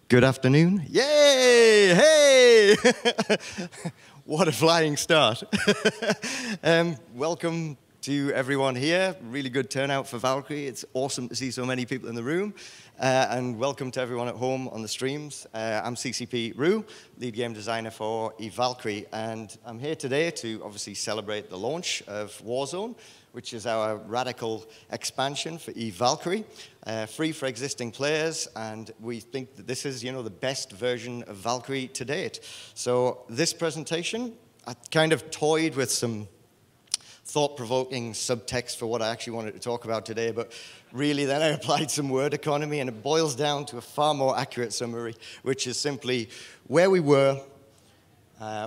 Good afternoon. Yay! Hey! What a flying start. Welcome to everyone here. Really good turnout for Valkyrie. It's awesome to see so many people in the room. And welcome to everyone at home on the streams. I'm CCP Rue, lead game designer for Valkyrie. And I'm here today to obviously celebrate the launch of Warzone, which is our radical expansion for Valkyrie, free for existing players, and we think that this is, the best version of Valkyrie to date. So this presentation, I kind of toyed with some thought-provoking subtext for what I actually wanted to talk about today, but really then I applied some word economy, and it boils down to a far more accurate summary, which is simply where we were,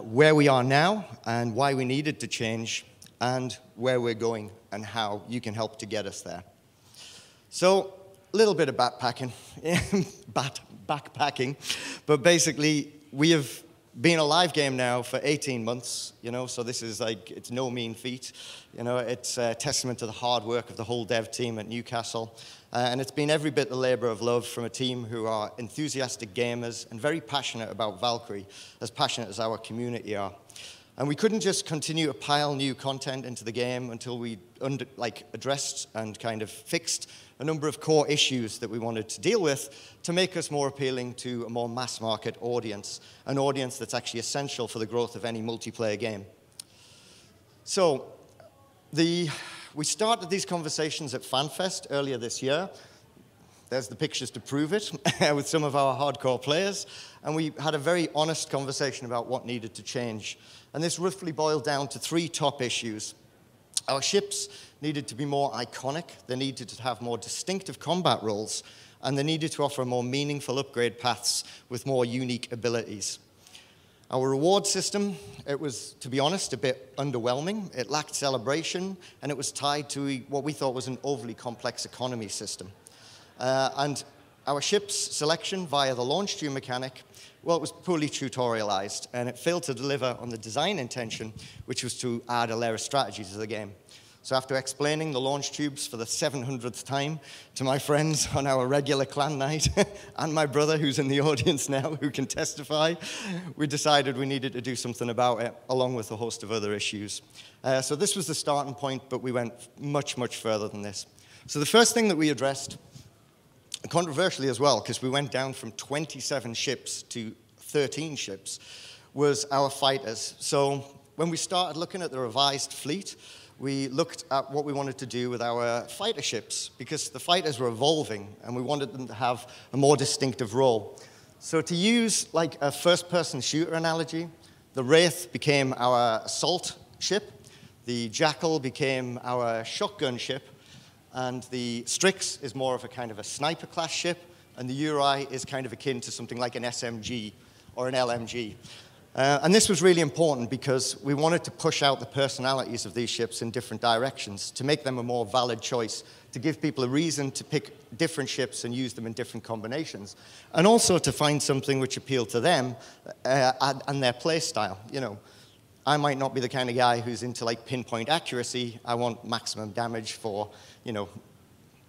where we are now, and why we needed to change, and where we're going and how you can help to get us there. So, a little bit of backpacking, but basically we have been a live game now for 18 months, so this is it's no mean feat. It's a testament to the hard work of the whole dev team at Newcastle. And it's been every bit the labor of love from a team who are enthusiastic gamers and very passionate about Valkyrie, as passionate as our community are. And we couldn't just continue to pile new content into the game until we addressed and kind of fixed a number of core issues that we wanted to deal with to make us more appealing to a more mass market audience, an audience that's actually essential for the growth of any multiplayer game. So we started these conversations at FanFest earlier this year. There's the pictures to prove it, with some of our hardcore players. And we had a very honest conversation about what needed to change. And this roughly boiled down to three top issues. Our ships needed to be more iconic, they needed to have more distinctive combat roles, and they needed to offer more meaningful upgrade paths with more unique abilities. Our reward system, it was, to be honest, a bit underwhelming. It lacked celebration, and it was tied to what we thought was an overly complex economy system. And our ship's selection via the launch tube mechanic, well, it was poorly tutorialized, and it failed to deliver on the design intention, which was to add a layer of strategy to the game. So after explaining the launch tubes for the 700th time to my friends on our regular clan night, and my brother, who's in the audience now, who can testify, we decided we needed to do something about it, along with a host of other issues. So this was the starting point, but we went much, much further than this. So the first thing that we addressed, controversially as well, because we went down from 27 ships to 13 ships, was our fighters. So when we started looking at the revised fleet, we looked at what we wanted to do with our fighter ships, because the fighters were evolving, and we wanted them to have a more distinctive role. So to use like a first-person shooter analogy, the Wraith became our assault ship, the Jackal became our shotgun ship, and the Strix is more of a kind of a sniper class ship, and the Uri is kind of akin to something like an SMG or an LMG. And this was really important because we wanted to push out the personalities of these ships in different directions to make them a more valid choice, to give people a reason to pick different ships and use them in different combinations, and also to find something which appealed to them and their play style. I might not be the kind of guy who's into pinpoint accuracy. I want maximum damage for,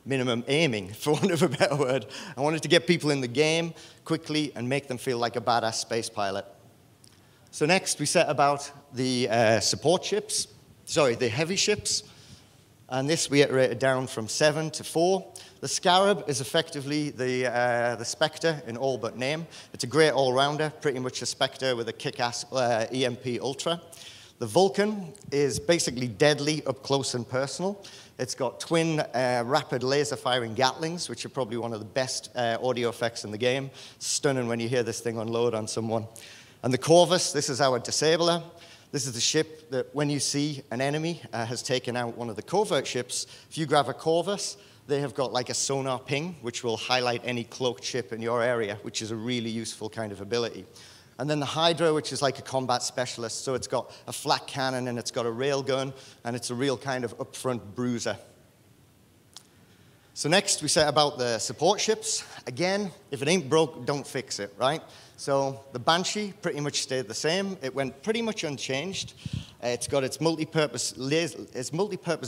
minimum aiming, for want of a better word. I wanted to get people in the game quickly and make them feel like a badass space pilot. So next, we set about the support ships, the heavy ships. And this we iterated down from 7 to 4. The Scarab is effectively the Spectre in all but name. It's a great all-rounder, pretty much a Spectre with a kick-ass EMP Ultra. The Vulcan is basically deadly up close and personal. It's got twin rapid laser-firing Gatlings, which are probably one of the best audio effects in the game. Stunning when you hear this thing unload on someone. And the Corvus, this is our disabler. This is the ship that when you see an enemy has taken out one of the covert ships, if you grab a Corvus, they have got like a sonar ping, which will highlight any cloaked ship in your area, which is a really useful kind of ability. And then the Hydra, which is like a combat specialist, so it's got a flak cannon and it's got a railgun, and it's a real kind of upfront bruiser. So next, we set about the support ships. Again, if it ain't broke, don't fix it, right? So the Banshee pretty much stayed the same. It went pretty much unchanged. It's got its multi-purpose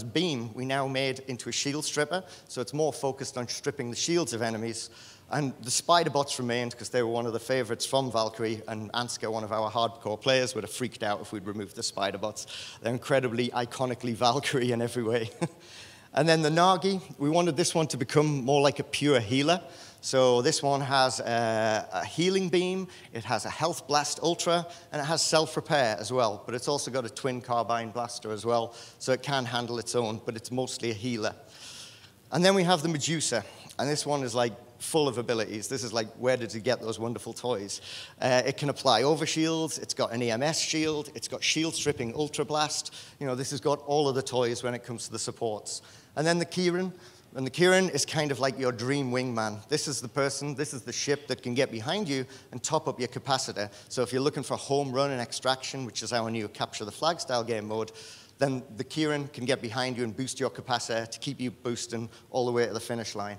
beam we now made into a shield stripper, so it's more focused on stripping the shields of enemies. And the spider bots remained because they were one of the favorites from Valkyrie, and Ansgar, one of our hardcore players, would have freaked out if we'd removed the spider bots. They're incredibly iconically Valkyrie in every way. And then the Nagi, we wanted this one to become more like a pure healer. So this one has a healing beam, it has a health blast ultra, and it has self-repair as well. But it's also got a twin carbine blaster as well, so it can handle its own, but it's mostly a healer. And then we have the Medusa, and this one is like full of abilities. This is like, where did you get those wonderful toys? It can apply overshields, it's got an EMS shield, it's got shield stripping ultra blast. You know, this has got all of the toys when it comes to the supports. And then the Kieran, and the Kieran is kind of like your dream wingman. This is the person, this is the ship that can get behind you and top up your capacitor. So if you're looking for home run and extraction, which is our new capture the flag style game mode, then the Kieran can get behind you and boost your capacitor to keep you boosting all the way to the finish line.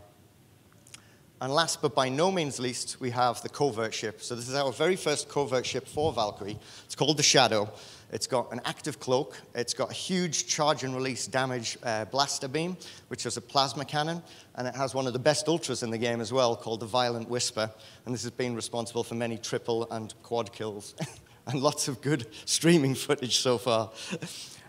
And last but by no means least, we have the covert ship. So this is our very first covert ship for Valkyrie. It's called the Shadow. It's got an active cloak. It's got a huge charge and release damage blaster beam, which is a plasma cannon. And it has one of the best ultras in the game as well, called the Violent Whisper. And this has been responsible for many triple and quad kills and lots of good streaming footage so far.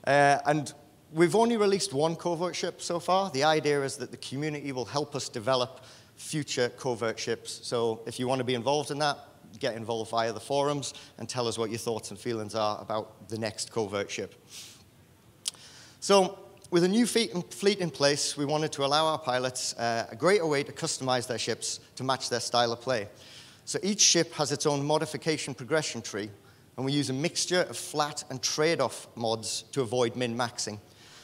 And we've only released one covert ship so far. The idea is that the community will help us develop future covert ships. So if you want to be involved in that, get involved via the forums and tell us what your thoughts and feelings are about the next covert ship. So with a new fleet in place, we wanted to allow our pilots a greater way to customize their ships to match their style of play. So each ship has its own modification progression tree, and we use a mixture of flat and trade-off mods to avoid min-maxing.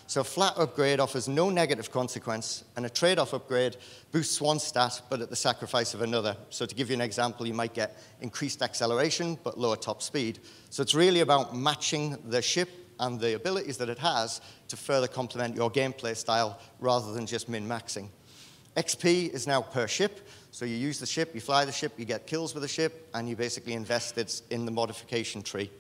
So a flat upgrade offers no negative consequence, and a trade-off upgrade boosts one stat, but at the sacrifice of another. So to give you an example, you might get increased acceleration, but lower top speed. So it's really about matching the ship and the abilities that it has to further complement your gameplay style, rather than just min-maxing. XP is now per ship, so you use the ship, you fly the ship, you get kills with the ship, and you basically invest it in the modification tree.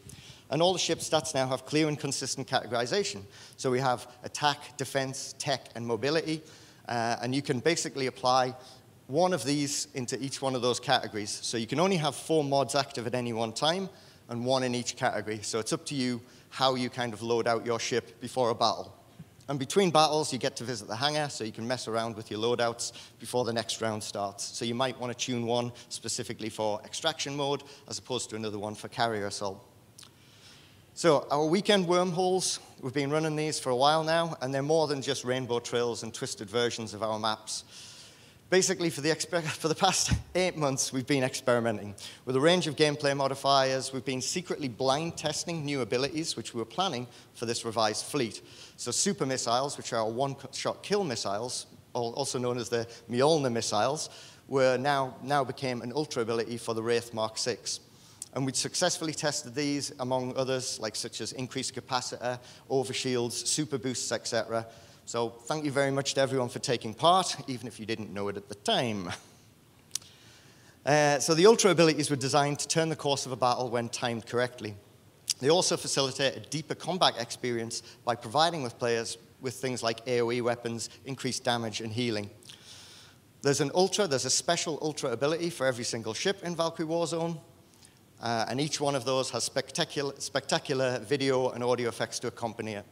And all the ship stats now have clear and consistent categorization. So we have attack, defense, tech, and mobility. And you can basically apply one of these into each one of those categories. So you can only have 4 mods active at any one time, and 1 in each category. So it's up to you how you kind of load out your ship before a battle. And between battles, you get to visit the hangar, so you can mess around with your loadouts before the next round starts. So you might want to tune one specifically for extraction mode, as opposed to another one for carrier assault. So our weekend wormholes, we've been running these for a while now, and they're more than just rainbow trails and twisted versions of our maps. Basically, for the past 8 months, we've been experimenting with a range of gameplay modifiers. We've been secretly blind testing new abilities, which we were planning for this revised fleet. So super missiles, which are one-shot kill missiles, also known as the Mjolnir missiles, now became an ultra ability for the Wraith Mark VI. And we'd successfully tested these, among others, such as increased capacitor, overshields, super boosts, etc. So thank you very much to everyone for taking part, even if you didn't know it at the time. So the ultra abilities were designed to turn the course of a battle when timed correctly. They also facilitate a deeper combat experience by providing with players with things like AoE weapons, increased damage, and healing. There's a special ultra ability for every single ship in Valkyrie Warzone. And each one of those has spectacular video and audio effects to accompany it.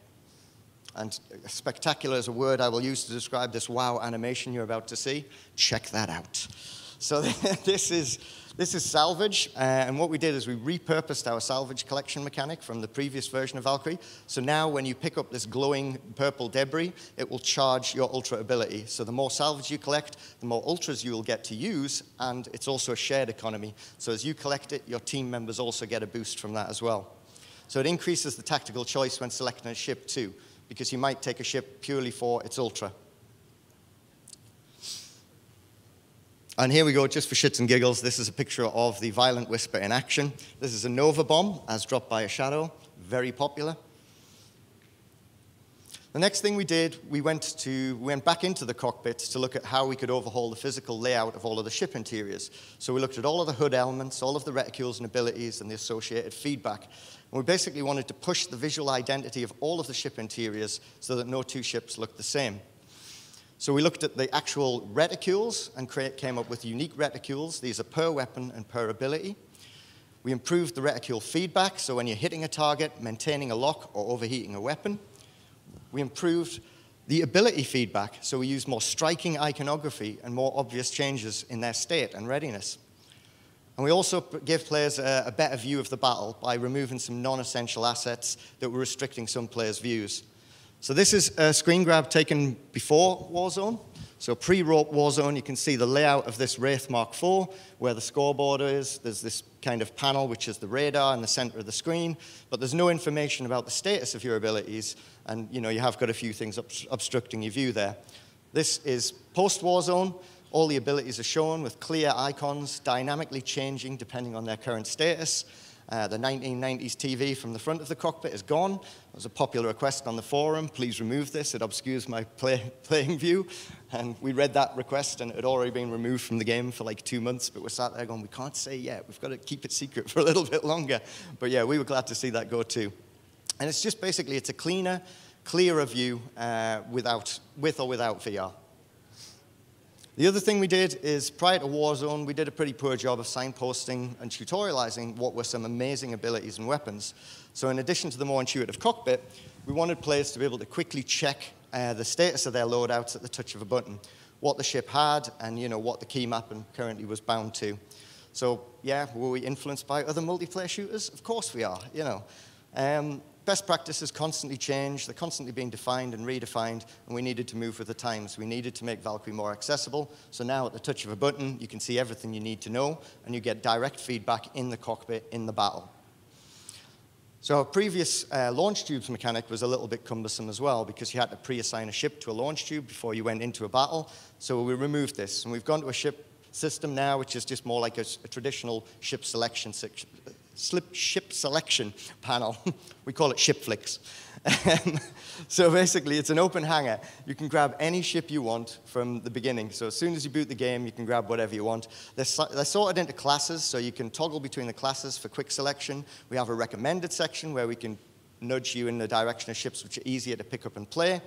And spectacular is a word I will use to describe this wow animation you're about to see. Check that out. So this is salvage, and what we did is we repurposed our salvage collection mechanic from the previous version of Valkyrie. So now when you pick up this glowing purple debris, it will charge your ultra ability. So the more salvage you collect, the more ultras you will get to use, and it's also a shared economy. So as you collect it, your team members also get a boost from that as well. So it increases the tactical choice when selecting a ship too, because you might take a ship purely for its ultra. And here we go, just for shits and giggles. This is a picture of the Violent Whisper in action. This is a Nova bomb, as dropped by a Shadow. Very popular. The next thing we did, we went back into the cockpit to look at how we could overhaul the physical layout of all of the ship interiors. So we looked at all of the HUD elements, all of the reticules and abilities, and the associated feedback. And we basically wanted to push the visual identity of all of the ship interiors so that no 2 ships looked the same. So we looked at the actual reticules and came up with unique reticules. These are per weapon and per ability. We improved the reticule feedback, so when you're hitting a target, maintaining a lock, or overheating a weapon. We improved the ability feedback, so we used more striking iconography and more obvious changes in their state and readiness. And we also gave players a better view of the battle by removing some non-essential assets that were restricting some players' views. So this is a screen grab taken before Warzone. So pre-rope Warzone, you can see the layout of this Wraith Mark IV, where the scoreboard is. There's this kind of panel, which is the radar in the center of the screen, but there's no information about the status of your abilities, and you have got a few things obstructing your view there. This is post-Warzone. All the abilities are shown with clear icons, dynamically changing depending on their current status. The 1990s TV from the front of the cockpit is gone. There was a popular request on the forum, please remove this, it obscures my playing view. And we read that request, and it had already been removed from the game for like 2 months, but we're sat there going, we can't say yet, we've got to keep it secret for a little bit longer. But yeah, we were glad to see that go too. And it's just basically, it's a cleaner, clearer view with or without VR. The other thing we did is, prior to Warzone, we did a pretty poor job of signposting and tutorializing what were some amazing abilities and weapons. So in addition to the more intuitive cockpit, we wanted players to be able to quickly check the status of their loadouts at the touch of a button, what the ship had, and what the key mapping currently was bound to. So yeah, were we influenced by other multiplayer shooters? Of course we are, Best practices constantly change, they're constantly being defined and redefined, and we needed to move with the times. We needed to make Valkyrie more accessible, so now at the touch of a button, you can see everything you need to know, and you get direct feedback in the cockpit, in the battle. So our previous launch tubes mechanic was a little bit cumbersome as well, because you had to pre-assign a ship to a launch tube before you went into a battle, so we removed this, and we've gone to a ship system now, which is just more like a traditional ship selection panel. We call it ship flicks. So basically, it's an open hangar. You can grab any ship you want from the beginning. So as soon as you boot the game, you can grab whatever you want. They're sorted into classes, so you can toggle between the classes for quick selection. We have a recommended section where we can nudge you in the direction of ships which are easier to pick up and play.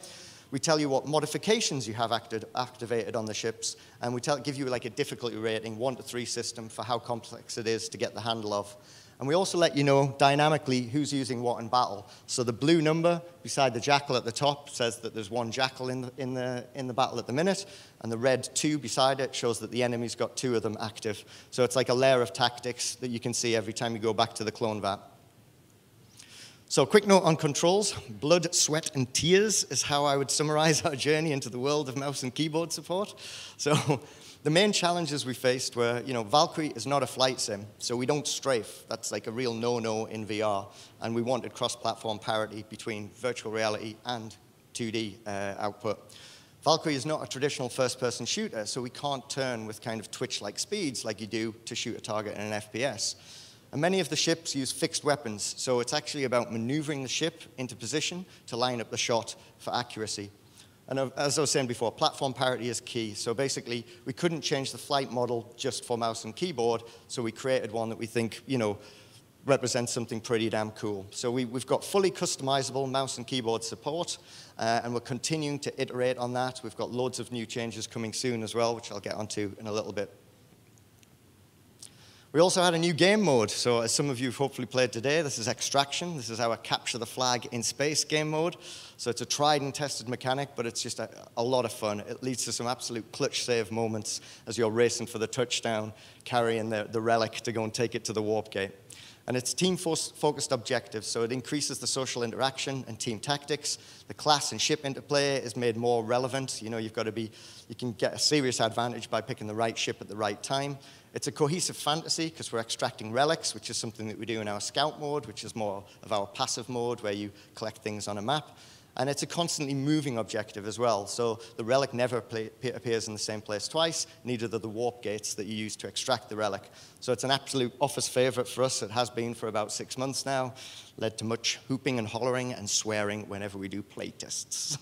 We tell you what modifications you have activated on the ships, and we give you like a difficulty rating, 1 to 3 system for how complex it is to get the handle of. And we also let you know dynamically who's using what in battle. So the blue number beside the jackal at the top says that there's 1 jackal in the battle at the minute, and the red 2 beside it shows that the enemy's got 2 of them active. So it's like a layer of tactics that you can see every time you go back to the clone vat. So quick note on controls. Blood, sweat, and tears is how I would summarize our journey into the world of mouse and keyboard support. So the main challenges we faced were, Valkyrie is not a flight sim, so we don't strafe. That's like a real no-no in VR. And we wanted cross-platform parity between virtual reality and 2D output. Valkyrie is not a traditional first-person shooter, so we can't turn with kind of twitch-like speeds like you do to shoot a target in an FPS. And many of the ships use fixed weapons, so it's actually about maneuvering the ship into position to line up the shot for accuracy. And as I was saying before, platform parity is key. So basically, we couldn't change the flight model just for mouse and keyboard, so we created one that we think, represents something pretty damn cool. So we've got fully customizable mouse and keyboard support, and we're continuing to iterate on that. We've got loads of new changes coming soon as well, which I'll get onto in a little bit. We also had a new game mode. So as some of you have hopefully played today, this is Extraction. This is our capture the flag in space game mode. So it's a tried and tested mechanic, but it's just a lot of fun. It leads to some absolute clutch save moments as you're racing for the touchdown, carrying the relic to go and take it to the warp gate. And it's team-focused objectives, so it increases the social interaction and team tactics. The class and ship interplay is made more relevant. You can get a serious advantage by picking the right ship at the right time. It's a cohesive fantasy because we're extracting relics, which is something that we do in our scout mode, which is more of our passive mode where you collect things on a map. And it's a constantly moving objective as well. So the relic never appears in the same place twice, neither do the warp gates that you use to extract the relic. So it's an absolute office favorite for us. It has been for about 6 months now. Led to much hooping and hollering and swearing whenever we do play tests.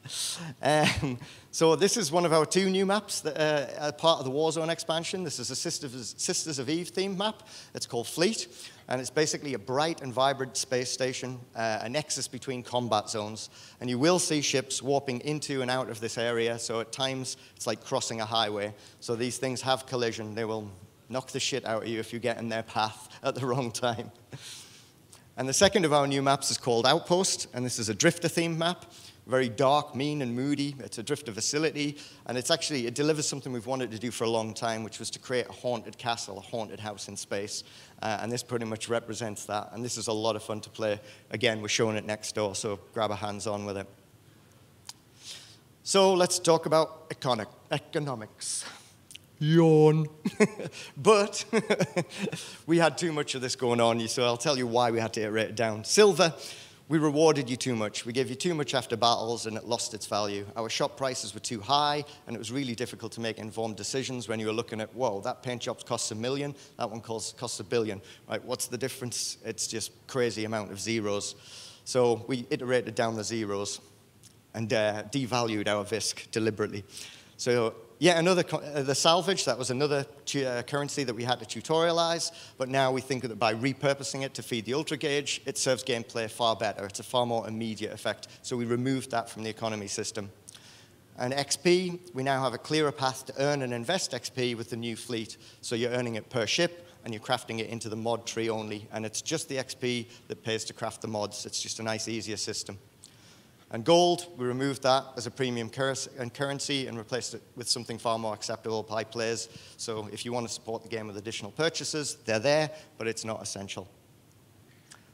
So this is one of our 2 new maps that are part of the Warzone expansion. This is a Sisters of Eve themed map. It's called Fleet, and it's basically a bright and vibrant space station, a nexus between combat zones. And you will see ships warping into and out of this area, so at times it's like crossing a highway. So these things have collision. They will knock the shit out of you if you get in their path at the wrong time. And the second of our new maps is called Outpost, and this is a drifter-themed map. Very dark, mean, and moody. It's a drifter facility, and it delivers something we've wanted to do for a long time, which was to create a haunted castle, a haunted house in space. And this pretty much represents that, and this is a lot of fun to play. Again, we're showing it next door, so grab a hands-on with it. So let's talk about economics. Yawn. But we had too much of this going on, so I'll tell you why we had to iterate it down. Silver, we rewarded you too much. We gave you too much after battles, and it lost its value. Our shop prices were too high, and it was really difficult to make informed decisions when you were looking at, whoa, that paint job costs $1 million, that one costs $1 billion. Right, what's the difference? It's just crazy amount of zeros. So we iterated down the zeros and devalued our VISC deliberately. So yeah, the salvage, that was another currency that we had to tutorialize, but now we think that by repurposing it to feed the Ultra Gauge, it serves gameplay far better. It's a far more immediate effect, so we removed that from the economy system. And XP, we now have a clearer path to earn and invest XP with the new fleet, so you're earning it per ship, and you're crafting it into the mod tree only, and it's just the XP that pays to craft the mods. It's just a nice, easier system. And gold, we removed that as a premium currency and replaced it with something far more acceptable by players. So if you want to support the game with additional purchases, they're there, but it's not essential.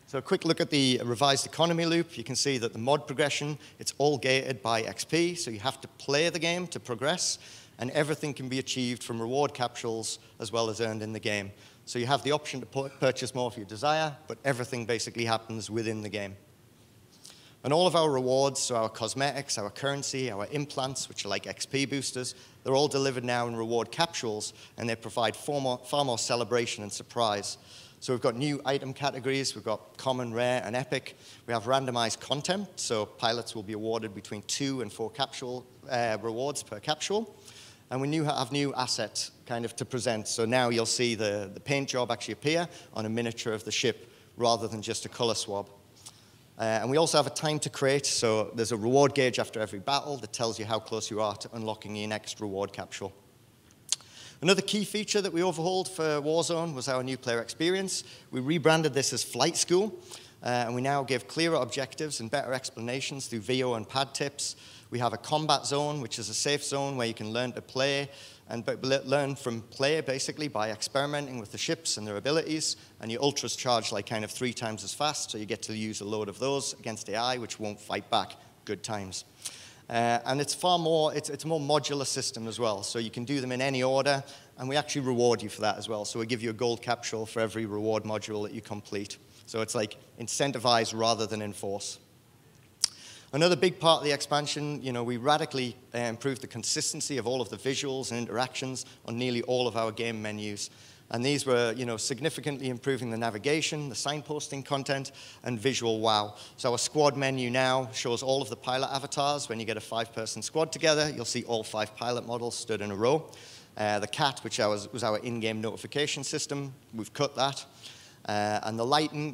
So a quick look at the revised economy loop. You can see that the mod progression, it's all gated by XP, so you have to play the game to progress, and everything can be achieved from reward capsules as well as earned in the game. So you have the option to purchase more if you desire, but everything basically happens within the game. And all of our rewards, so our cosmetics, our currency, our implants, which are like XP boosters, they're all delivered now in reward capsules, and they provide far more celebration and surprise. So we've got new item categories. We've got common, rare, and epic. We have randomized content, so pilots will be awarded between 2 and 4 capsule rewards per capsule. And we have new assets kind of to present. So now you'll see the paint job actually appear on a miniature of the ship rather than just a color swab. And we also have a time to create, so there's a reward gauge after every battle that tells you how close you are to unlocking your next reward capsule. Another key feature that we overhauled for Warzone was our new player experience. We rebranded this as Flight School, and we now give clearer objectives and better explanations through VO and pad tips. We have a combat zone, which is a safe zone where you can learn to play and learn from play, basically, by experimenting with the ships and their abilities. And your ultras charge like kind of 3 times as fast, so you get to use a load of those against AI, which won't fight back. Good times. And it's a more modular system as well, so you can do them in any order, and we actually reward you for that as well. So we give you a gold capsule for every reward module that you complete. So it's like incentivize rather than enforce. Another big part of the expansion, we radically improved the consistency of all of the visuals and interactions on nearly all of our game menus. And these were, significantly improving the navigation, the signposting content, and visual wow. So our squad menu now shows all of the pilot avatars. When you get a 5-person squad together, you'll see all 5 pilot models stood in a row. The cat, which was our in-game notification system, we've cut that. And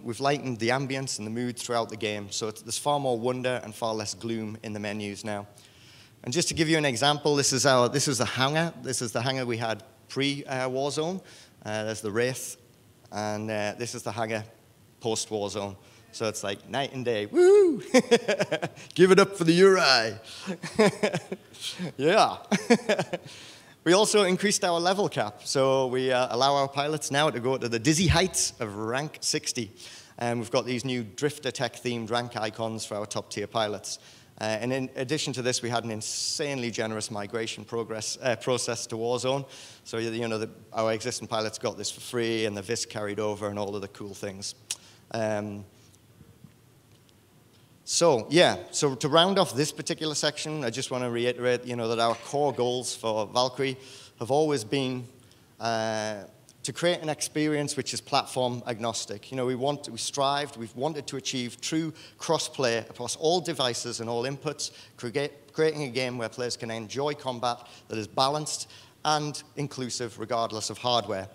we've lightened the ambience and the mood throughout the game. So there's far more wonder and far less gloom in the menus now. And just to give you an example, this is the hangar. This is the hangar we had pre-Warzone. There's the Wraith. And this is the hangar post-Warzone. So it's like night and day. Woo! Give it up for the Uri. Yeah. We also increased our level cap, so we allow our pilots now to go to the dizzy heights of rank 60. And we've got these new drifter tech-themed rank icons for our top-tier pilots. And in addition to this, we had an insanely generous migration process to Warzone. So our existing pilots got this for free, and the VISC carried over, and all of the cool things. So to round off this particular section, I just want to reiterate, that our core goals for Valkyrie have always been to to create an experience which is platform agnostic. You know, we've wanted to achieve true cross-play across all devices and all inputs, creating a game where players can enjoy combat that is balanced and inclusive regardless of hardware.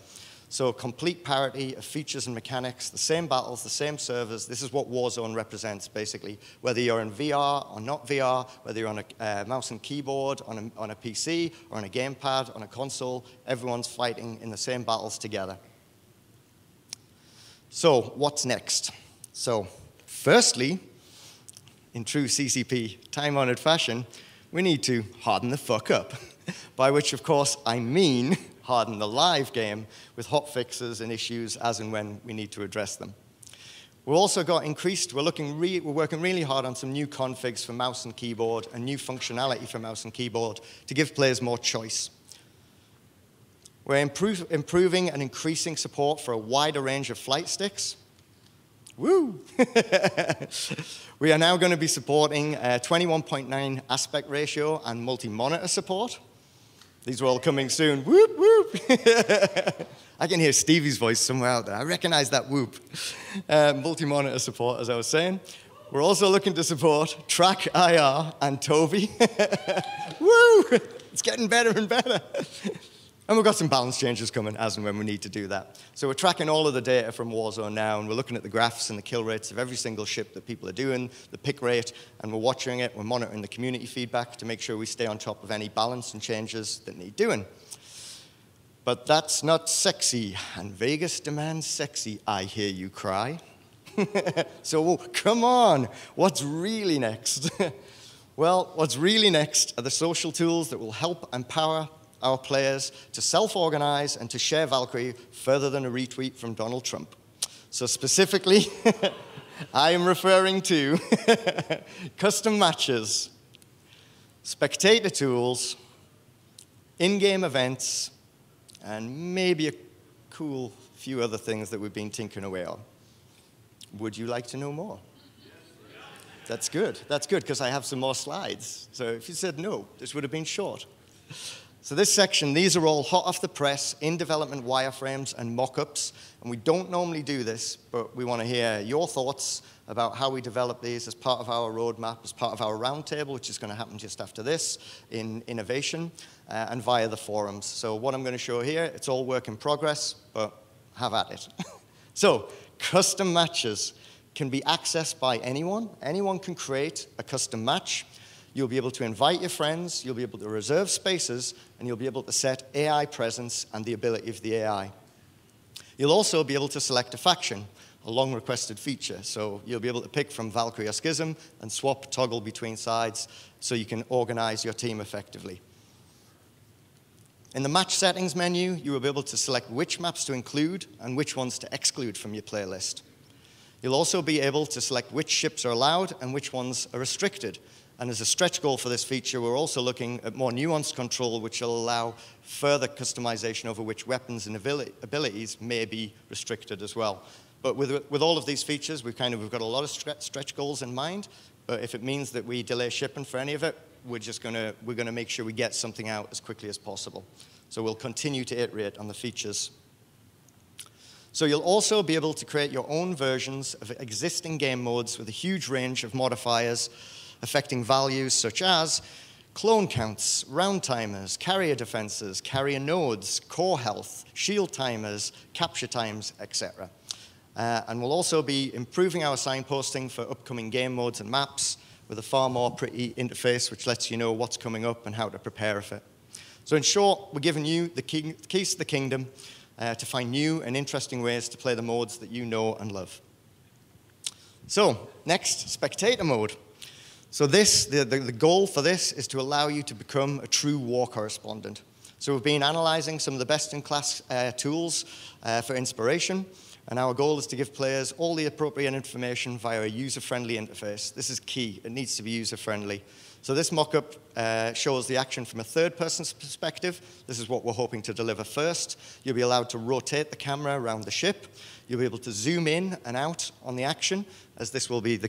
So complete parity of features and mechanics, the same battles, the same servers. This is what Warzone represents, basically. Whether you're in VR or not VR, whether you're on a mouse and keyboard, on a PC, or on a gamepad, on a console, everyone's fighting in the same battles together. So what's next? So firstly, in true CCP time-honored fashion, we need to harden the fuck up. By which, of course, I mean harden the live game with hot fixes and issues as and when we need to address them. We've also got increased, we're working really hard on some new configs for mouse and keyboard and new functionality for mouse and keyboard to give players more choice. We're improving and increasing support for a wider range of flight sticks. Woo! We are now going to be supporting 21.9 aspect ratio and multi-monitor support. These are all coming soon. Whoop, whoop. I can hear Stevie's voice somewhere out there. I recognize that whoop. Multi-monitor support, as I was saying. We're also looking to support Track IR and Toby. Woo! It's getting better and better. And we've got some balance changes coming as and when we need to do that. So we're tracking all of the data from Warzone now, and we're looking at the graphs and the kill rates of every single ship that people are doing, the pick rate, and we're watching it. We're monitoring the community feedback to make sure we stay on top of any balance and changes that need doing. But that's not sexy, and Vegas demands sexy, I hear you cry. So come on, what's really next? Well, what's really next are the social tools that will help empower our players to self-organize and to share Valkyrie further than a retweet from Donald Trump. So specifically, I am referring to custom matches, spectator tools, in-game events, and maybe a cool few other things that we've been tinkering away on. Would you like to know more? That's good, because I have some more slides. So if you said no, this would have been short. So this section, these are all hot off the press, in development wireframes and mock-ups. And we don't normally do this, but we want to hear your thoughts about how we develop these as part of our roadmap, as part of our roundtable, which is going to happen just after this in innovation, and via the forums. So what I'm going to show here, it's all work in progress, but have at it. So custom matches can be accessed by anyone. Anyone can create a custom match. You'll be able to invite your friends, you'll be able to reserve spaces, and you'll be able to set AI presence and the ability of the AI. You'll also be able to select a faction, a long-requested feature. So you'll be able to pick from Valkyrie or Schism and swap, toggle between sides so you can organize your team effectively. In the match settings menu, you will be able to select which maps to include and which ones to exclude from your playlist. You'll also be able to select which ships are allowed and which ones are restricted. And as a stretch goal for this feature, we're also looking at more nuanced control, which will allow further customization over which weapons and abilities may be restricted as well. But with all of these features, we've got a lot of stretch goals in mind. But if it means that we delay shipping for any of it, we're gonna make sure we get something out as quickly as possible. So we'll continue to iterate on the features. So you'll also be able to create your own versions of existing game modes with a huge range of modifiers affecting values such as clone counts, round timers, carrier defenses, carrier nodes, core health, shield timers, capture times, etc. And we'll also be improving our signposting for upcoming game modes and maps with a far more pretty interface which lets you know what's coming up and how to prepare for it. So in short, we're giving you the keys to the kingdom to find new and interesting ways to play the modes that you know and love. So next, spectator mode. So the goal for this is to allow you to become a true war correspondent. So we've been analyzing some of the best-in-class tools for inspiration, and our goal is to give players all the appropriate information via a user-friendly interface. This is key. It needs to be user-friendly. So this mock-up shows the action from a third-person's perspective. This is what we're hoping to deliver first. You'll be allowed to rotate the camera around the ship. You'll be able to zoom in and out on the action, as the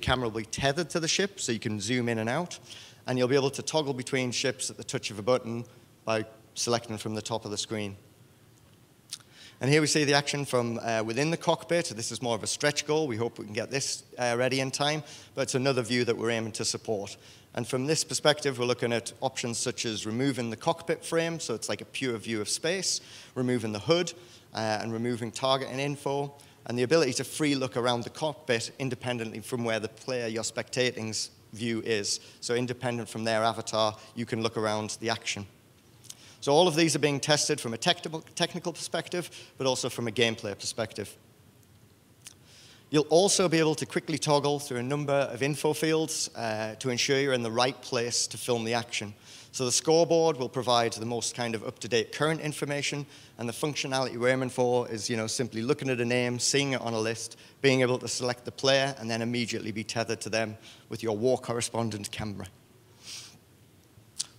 camera will be tethered to the ship, so you can zoom in and out. And you'll be able to toggle between ships at the touch of a button by selecting from the top of the screen. And here we see the action from within the cockpit. This is more of a stretch goal. We hope we can get this ready in time, but it's another view that we're aiming to support. And from this perspective, we're looking at options such as removing the cockpit frame, so it's like a pure view of space, removing the HUD, and removing targeting info, and the ability to free look around the cockpit independently from where the player you're spectating's view is. So independent from their avatar, you can look around the action. So all of these are being tested from a technical perspective, but also from a gameplay perspective. You'll also be able to quickly toggle through a number of info fields to ensure you're in the right place to film the action. So the scoreboard will provide the most kind of up-to-date current information, and the functionality we're aiming for is, simply looking at a name, seeing it on a list, being able to select the player, and then immediately be tethered to them with your war correspondent camera.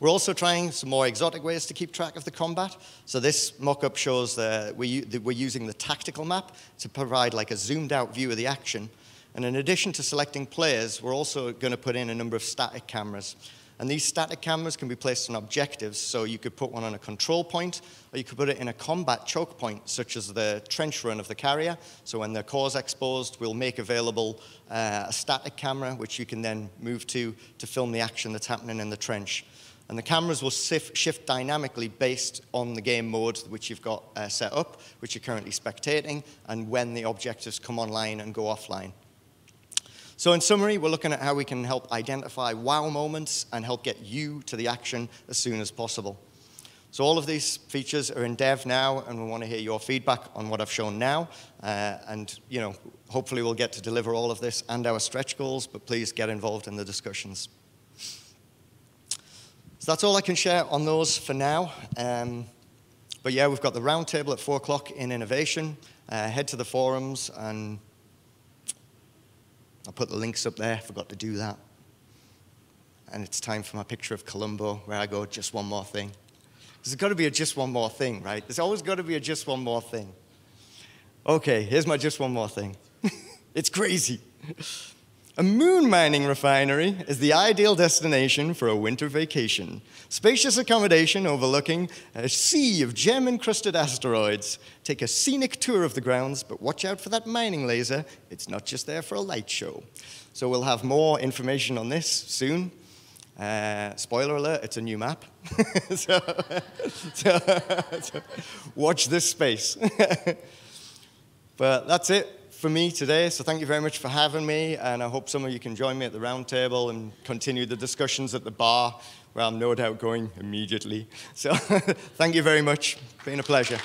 We're also trying some more exotic ways to keep track of the combat. So this mock-up shows that we're using the tactical map to provide like a zoomed-out view of the action. And in addition to selecting players, we're also going to put in a number of static cameras. And these static cameras can be placed on objectives, so you could put one on a control point, or you could put it in a combat choke point, such as the trench run of the carrier. So when their core is exposed, we'll make available a static camera, which you can then move to film the action that's happening in the trench. And the cameras will shift dynamically based on the game mode which you've got set up, which you're currently spectating, and when the objectives come online and go offline. So in summary, we're looking at how we can help identify wow moments and help get you to the action as soon as possible. So all of these features are in dev now, and we want to hear your feedback on what I've shown now. And hopefully we'll get to deliver all of this and our stretch goals, but please get involved in the discussions. So that's all I can share on those for now. But yeah, we've got the roundtable at 4 o'clock in innovation. Head to the forums, and I'll put the links up there. Forgot to do that. And it's time for my picture of Columbo, where I go, just one more thing. There's got to be a just one more thing, right? There's always got to be a just one more thing. Okay, here's my just one more thing. It's crazy. A moon mining refinery is the ideal destination for a winter vacation. Spacious accommodation overlooking a sea of gem-encrusted asteroids. Take a scenic tour of the grounds, but watch out for that mining laser. It's not just there for a light show. So we'll have more information on this soon. Spoiler alert, it's a new map. so watch this space. But that's it for me today, so thank you very much for having me, and I hope some of you can join me at the round table and continue the discussions at the bar, where I'm no doubt going immediately. So thank you very much. It's been a pleasure.